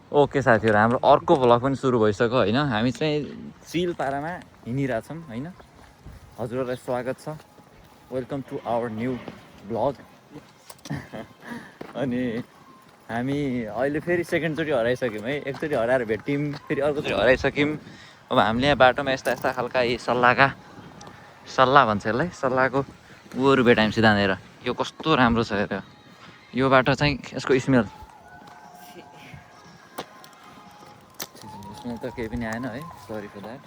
Okay साथीहरू, हाम्रो अर्को भ्लग पनि सुरु भइसक्यो होइन। हामी चाहिँ चिल पारामा हिँडिरहेछौँ होइन। हजुरहरूलाई स्वागत छ, welcome to our new vlog. अनि हामी अहिले फेरि सेकेन्डचोटि हराइसक्यौँ है। एकचोटि हराएर भेट्यौँ, फेरि अर्कोचोटि हराइसक्यौँ। अब हामीले यहाँ बाटोमा यस्ता यस्ता खालका यी सल्लाह भन्छ यसलाई, सल्लाहको ऊहरू भेटायौँ सिधानेर। यो कस्तो राम्रो छ हेर, यो बाटो चाहिँ यसको स्मेल स्मेल त केही पनि आएन है, सरी फर द्याट।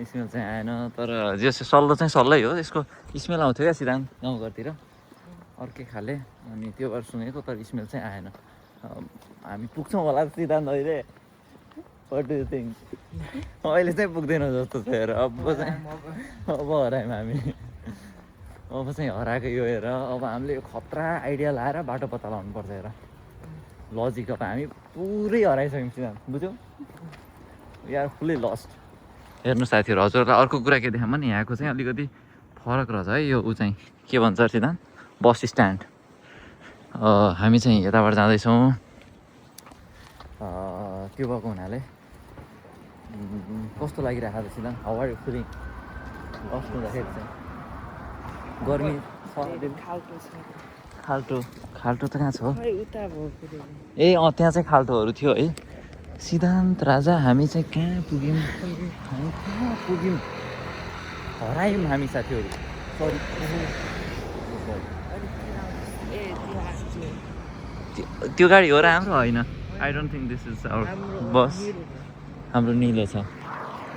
स्मेल चाहिँ आएन, तर जे सल्लो चाहिँ सल्लै हो। यसको स्मेल आउँथ्यो क्या सिधान गाउँघरतिर अर्कै खाले, अनि त्यो भएर सुनेको, तर स्मेल चाहिँ आएन। हामी पुग्छौँ होला सिधान अहिले, वाट डु यु थिङ्क? अहिले चाहिँ पुग्दैन जस्तो छ हेर। अब हरायौँ हामी, अब चाहिँ हराएको यो हेर। अब हामीले यो खतरा आइडिया लाएर बाटो पत्ता लगाउनु पर्छ हेर, लजिक। अब हामी पुरै हराइसक्यौँ सिधान, बुझ्यौ? यार फुल्ली लस्ट। हेर्नु साथीहरू, हजुरहरूलाई अर्को कुरा के देखाऊँ भने यहाँको चाहिँ अलिकति फरक रहेछ है। यो ऊ चाहिँ के भन्छ सिधान, बस स्ट्यान्ड। हामी चाहिँ यताबाट जाँदैछौँ। त्यो भएको हुनाले कस्तो लागिरहेको छ सिधान? How are you feeling lost हुँदाखेरि चाहिँ? गर्मी छ, खाल्टो त कहाँ छ? ए त्यहाँ चाहिँ खाल्टोहरू थियो है। सिद्धान्त राजा, हामी चाहिँ कहाँ पुग्यौँ? हरायौँ हामी साथीहरू, सरी। त्यो गाडी हो र हाम्रो? होइन, I don't think this is our bus. हाम्रो निलो छ।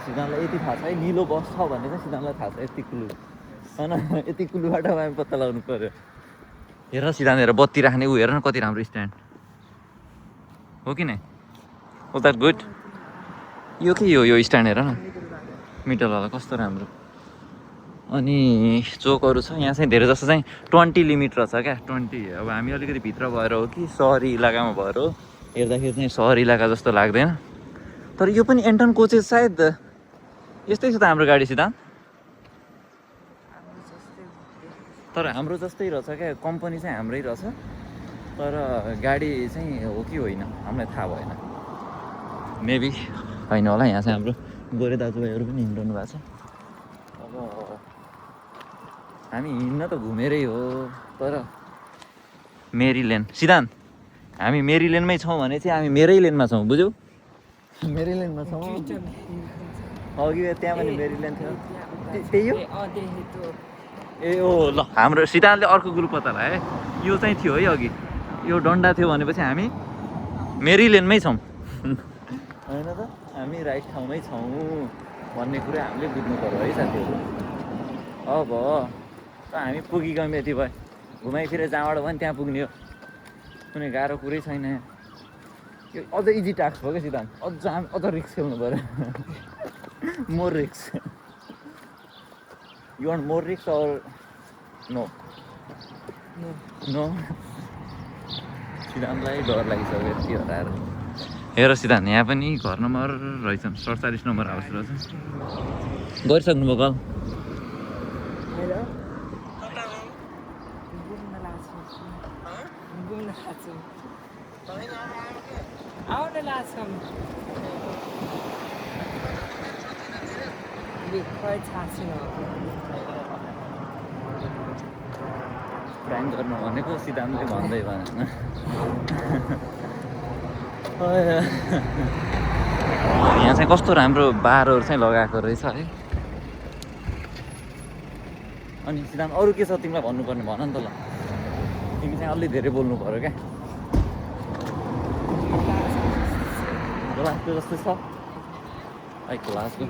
सिद्धान्तलाई यति थाहा छ है, निलो बस छ भन्ने चाहिँ सिद्धान्तलाई थाहा छ। यति कुलु होइन, यति कुलुबाट हामी पत्ता लगाउनु पऱ्यो। हेर सिद्धान्त, हेर बत्ती राख्ने ऊ हेर न, कति राम्रो स्ट्यान्ड हो कि नै? हो द्याट गुड? यो के यो स्ट्यान्ड हेर न, मिटरवाला कस्तो राम्रो। अनि चोकहरू छ यहाँ चाहिँ धेरै जस्तो चाहिँ 20 लिमिट रहेछ क्या, 20। अब हामी अलिकति भित्र भएर हो कि सहरी इलाकामा भएर हो, हेर्दाखेरि चाहिँ सहरी इलाका जस्तो लाग्दैन। तर यो पनि एन्टन कोचेस सायद यस्तै छ त हाम्रो गाडी सिद्धान्त? तर हाम्रो जस्तै रहेछ क्या, कम्पनी चाहिँ हाम्रै रहेछ, तर गाडी चाहिँ हो कि होइन हामीलाई थाहा भएन। मेबी होइन होला। यहाँ चाहिँ हाम्रो गोरे दाजुभाइहरू पनि हिँडिरहनु भएको छ। अब हामी हिँड्न त घुमेरै हो, तर मेरी लेन सिद्धान्त, हामी मेरी लेनमै छौँ भने चाहिँ हामी मेरै लेनमा छौँ, बुझ्यौ? मेरै लेनमा छौँ। अघि त्यहाँ पनि मेरी लेन थियो, त्यही हो। ए ओ ल, हाम्रो सिद्धान्तले अर्को ग्रुप पत्ता लगाए। यो चाहिँ थियो है अघि, यो डन्डा थियो भनेपछि हामी मेरी लेनमै छौँ होइन त, हामी राइट ठाउँमै छौँ भन्ने कुरा हामीले बुझ्नु पर्यो है साथीहरू। अब हामी पुगिगयौँ, यति भयो। घुमाइफिरे जहाँबाट भयो नि त्यहाँ पुग्ने हो, कुनै गाह्रो कुरै छैन। यो अझ इजी टास्क भयो क्या सिद्धान्त, अझ रिक्स खेल्नु पऱ्यो। मोर रिक्स। यु वान्ट मोर रिक्स अर नो? नो। सिद्धान्तलाई डर लागिसक्यो यति हराएर। हेर सिद्धान्त, यहाँ पनि घर नम्बर रहेछ, 47 नम्बर हाउस रहेछ। गरिसक्नुभयो कल? प्राइम गर्नु भनेको सिद्धान्तले भन्दै भएन। यहाँ चाहिँ कस्तो राम्रो बारहरू चाहिँ लगाएको रहेछ है। अनि सिद्धान्त अरू के छ तिमीलाई भन्नुपर्ने भन नि त ल, तिमी चाहिँ अलि धेरै बोल्नु पऱ्यो क्या। ग्लासको जस्तै छ है, ग्लासको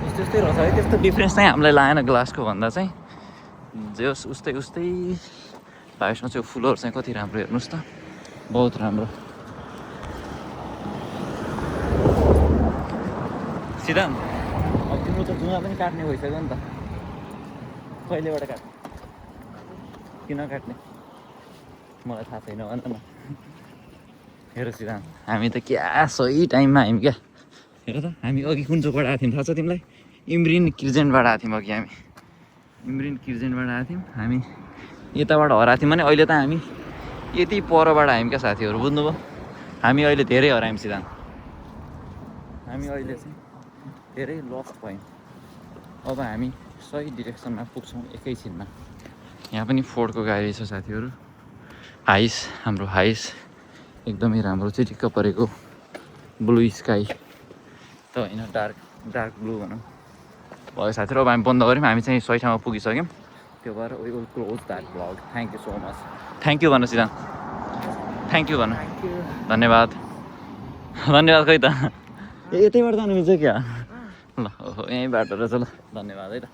उस्तै रहेछ है। त्यस्तो डिफ्रेन्स चाहिँ हामीलाई लागेन ग्लासको भन्दा चाहिँ। जे होस् उस्तै भाइसमा चाहिँ फुलहरू चाहिँ कति राम्रो, हेर्नुहोस् त, बहुत राम्रो। सिद्धान्त, अब तिम्रो त जुवा पनि काट्ने भइसक्यो नि त, कहिलेबाट काट्ने, किन काट्ने मलाई थाहा छैन भन न। हेर सिद्धान्त, हामी त क्या सही टाइममा आयौँ क्या। हेर त, हामी अघि कुन चोकबाट आएको थियौँ थाहा छ तिमीलाई? इम्रिन किर्जेनबाट आएको थियौँ अघि हामी, इम्रिन किर्जेनबाट आएको थियौँ हामी। यताबाट हराएको थियौँ भने अहिले त हामी यति परबाट आयौँ क्या साथीहरू, बुझ्नुभयो? हामी अहिले धेरै हरायौँ सिद्धान्त, हामी अहिले चाहिँ धेरै लस्ट भयौँ। अब हामी सही डिरेक्सनमा पुग्छौँ एकैछिनमा। यहाँ पनि फोर्डको गाडी छ साथीहरू। हाइस, हाम्रो हाइस एकदमै राम्रो चिटिक्क परेको ब्लू स्काई त होइन, डार्क ब्लू भनौँ भयो साथीहरू। अब हामी बन्द गऱ्यौँ, हामी चाहिँ सही ठाउँमा पुगिसक्यौँ। त्यो भएर we will close that vlog. Thank you so much. Thank you भन्नु सिद्धान्त, थ्याङ्क यू भन्नु, धन्यवाद। धन्यवाद खै त, यतैबाट जानु मिल्छ क्या? ल ओहो यहीँ बाटो रहेछ, ल धन्यवाद है त।